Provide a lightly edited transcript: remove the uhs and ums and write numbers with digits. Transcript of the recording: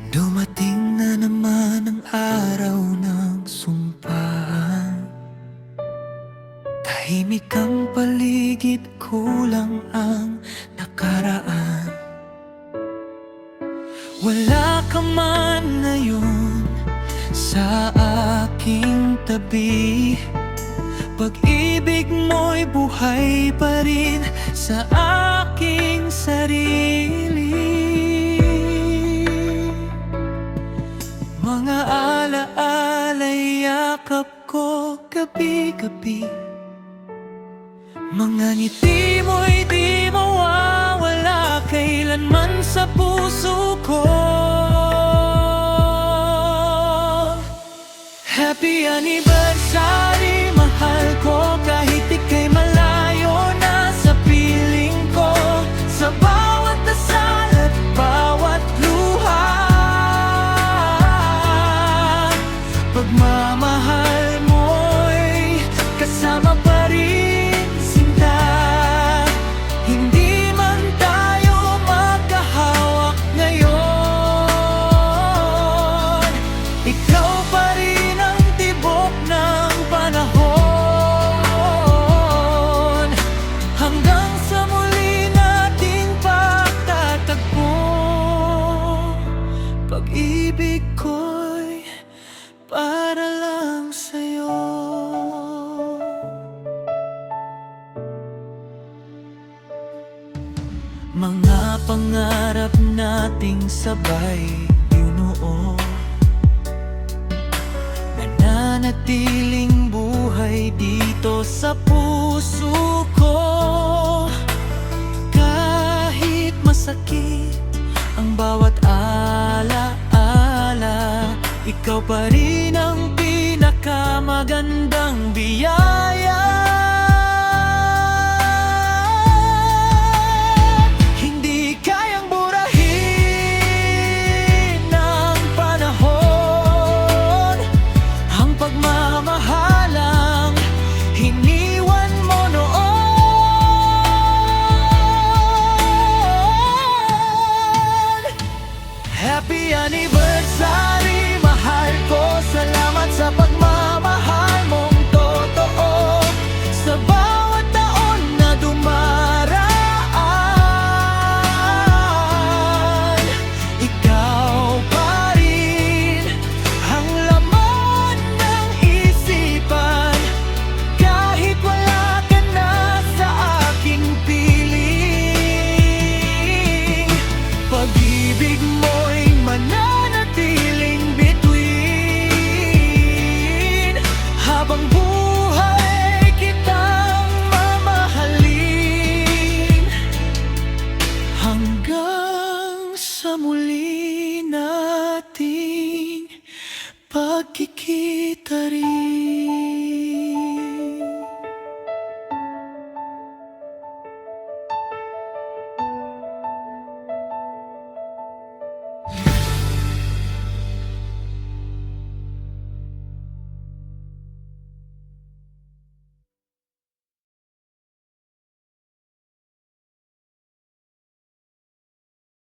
Dumating na naman ang araw ng sumpaan. Tahimik ang paligid, kulang ang nakaraan. Wala ka man ngayon sa aking tabi. Pag-ibig mo'y buhay pa rin sa aking sarili. Mga ala-ala'y yakap ko gabi-gabi. Mga ngiti mo'y di mawawala kailanman sa puso ko. Happy anniversary, mahal ko, kahit ika'y malayo na sa piling ko. Sa bawat dasal at bawat luha, pagmamahal mo'y kasama pa rin, sinta. Hindi man tayo magkahawak ngayon, ikaw pa rin ang tibok ng panahon. Hanggang sa muli nating pagtatagpo, pag-ibig ko'y para lang sa'yo. Mga pangarap nating sabay binuo, nananatiling buhay dito sa puso ko. Kahit masakit ang bawat ala-ala, ikaw pa rin ang pinakamagandang biyaya. Hindi kayang burahin ng panahon ang pagmamahalang iniwan mo noon. Happy anniversary, mahal ko, salamat sa pagmamahal mong totoo. Sa bawat taon na dumaraan, ikaw pa rin ang laman ng isipan. Kahit wala ka na sa aking piling, pag-ibig mo'y mananatiling bituin. Habang buhay kitang mamahalin, hanggang sa muli nating pagkikita rin.